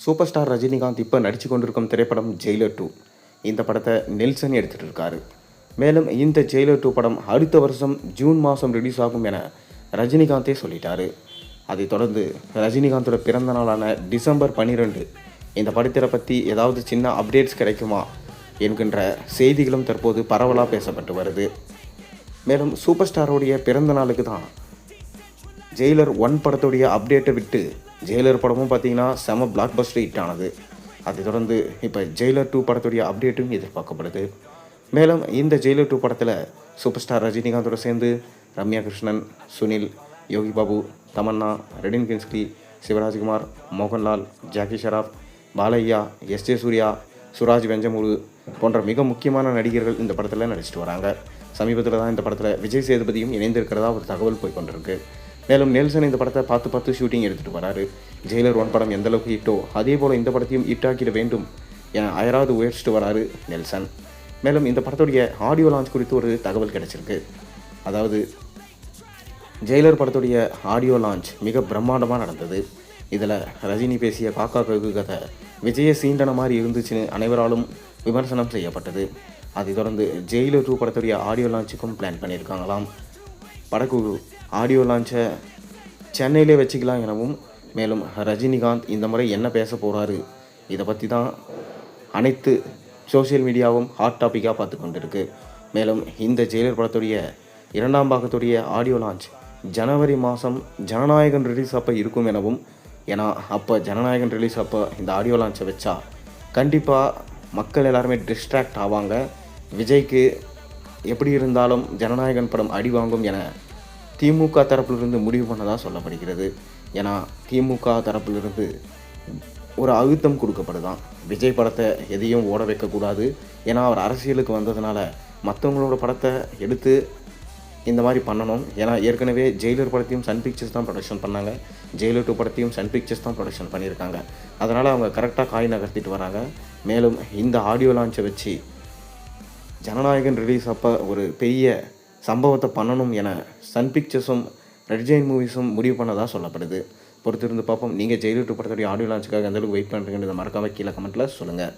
Super star Rajinikanth இப்போ நடித்து கொண்டிருக்கும் திரைப்படம் ஜெயிலர் 2. இந்த படத்தை நெல்சன் எடுத்துகிட்டு இருக்காரு. மேலும் இந்த ஜெயிலர் 2 படம் அடுத்த வருஷம் ஜூன் மாதம் ரிலீஸ் ஆகும் என ரஜினிகாந்தே சொல்லிட்டாரு. அதைத் தொடர்ந்து ரஜினிகாந்தோட பிறந்த நாளான டிசம்பர் 12 இந்த படத்தை பற்றி ஏதாவது சின்ன அப்டேட்ஸ் கிடைக்குமா என்கின்ற செய்திகளும் தற்போது பரவலாக பேசப்பட்டு வருது. மேலும் சூப்பர் ஸ்டாரோடைய பிறந்த நாளுக்கு தான் ஜெயிலர் 1 படத்துடைய அப்டேட்டை விட்டு ஜெயிலர் படமும் பார்த்தீங்கன்னா செம பிளாக் பஸ்டர் ஹிட் ஆனது. அதைத் தொடர்ந்து இப்போ ஜெயிலர் 2 படத்துடைய அப்டேட்டும் எதிர்பார்க்கப்படுது. மேலும் இந்த ஜெயிலர் 2 படத்தில் சூப்பர் ஸ்டார் ரஜினிகாந்தோடு சேர்ந்து ரம்யா கிருஷ்ணன், சுனில், யோகி பாபு, தமன்னா, ரெடின் கின்ஸ்லி, சிவராஜ்குமார், மோகன்லால், ஜாக்கி ஷராஃப், பாலையா, எஸ்.ஜே. சூர்யா, சுராஜ் வெஞ்சமுரு போன்ற மிக முக்கியமான நடிகர்கள் இந்த படத்தில் நடிச்சிட்டு வராங்க. சமீபத்தில் தான் இந்த படத்தில் விஜய் சேதுபதியும் இணைந்திருக்கிறதா ஒரு தகவல் போய்கொண்டிருக்கு. மேலும் நெல்சன் இந்த படத்தை பார்த்து ஷூட்டிங் எடுத்துகிட்டு வராரு. ஜெயிலர் 1 படம் எந்தளவுக்கு ஹிட்டோ அதே போல் இந்த படத்தையும் ஹிட்டாக்கிட வேண்டும் என அயராது உயர்ச்சிட்டு வராரு நெல்சன். மேலும் இந்த படத்துடைய ஆடியோ லான்ச் குறித்து ஒரு தகவல் கிடைச்சிருக்கு. அதாவது ஜெயிலர் படத்துடைய ஆடியோ லான்ச் மிக பிரம்மாண்டமாக நடந்தது. இதில் ரஜினி பேசிய காக்கா கழுகு கதை விஜய சீண்டன மாதிரி இருந்துச்சுன்னு அனைவராலும் விமர்சனம் செய்யப்பட்டது. அதைத் தொடர்ந்து ஜெயிலர் 2 படத்துடைய ஆடியோ லான்ச்சுக்கும் பிளான் பண்ணியிருக்காங்களாம். படக்குழு ஆடியோ லான்ச்சை சென்னையிலே வச்சுக்கலாம் எனவும், மேலும் ரஜினிகாந்த் இந்த முறை என்ன பேச போகிறாரு இதை பற்றி தான் அனைத்து சோஷியல் மீடியாவும் ஹாட் டாப்பிக்காக பார்த்து கொண்டிருக்கு. மேலும் இந்த ஜெயிலர் படத்துடைய 2ஆம் பாகத்துடைய ஆடியோ லான்ச் ஜனவரி மாதம் ஜனநாயகன் ரிலீஸ் அப்போ இருக்கும் எனவும், ஏன்னா அப்போ ஜனநாயகன் ரிலீஸ் அப்போ இந்த ஆடியோ லான்ச்சை வச்சா கண்டிப்பாக மக்கள் எல்லாருமே டிஸ்ட்ராக்ட் ஆவாங்க. விஜய்க்கு எப்படி இருந்தாலும் ஜனநாயகன் படம் அடி வாங்கும் என திமுக தரப்பிலிருந்து முடிவு பண்ணதாக சொல்லப்படுகிறது. ஏன்னா திமுக தரப்பிலிருந்து ஒரு அழுத்தம் கொடுக்கப்படுதான், விஜய் படத்தை எதையும் ஓட வைக்கக்கூடாது. ஏன்னா அவர் அரசியலுக்கு வந்ததுனால மற்றவங்களோட படத்தை எடுத்து இந்த மாதிரி பண்ணணும். ஏன்னா ஏற்கனவே ஜெயிலர் படத்தையும் சன் பிக்சர்ஸ் தான் ப்ரொடக்ஷன் பண்ணாங்க, ஜெயிலர் 2 படத்தையும் சன் பிக்சர்ஸ் தான் ப்ரொடக்ஷன் பண்ணியிருக்காங்க. அதனால் அவங்க கரெக்டாக காய் நகர்த்திட்டு வராங்க. மேலும் இந்த ஆடியோ லான்ச்சை வச்சு ஜனநாயகன் ரிலீஸ் அப்போ ஒரு பெரிய சம்பவத்தை பண்ணணும் என சன் பிக்சர்ஸும் ரெட் ஜெயின் மூவிஸும் முடிவு பண்ணதாக சொல்லப்படுது. பொறுத்திருந்து பார்ப்போம். நீங்கள் ஜெயிலர் 2 படத்துடைய ஆடியோ லான்ச்சுக்காக எந்தளவுக்கு வெயிட் பண்ணுறீங்கன்றதை மறக்காமல் கீழே கமெண்ட்டில் சொல்லுங்கள்.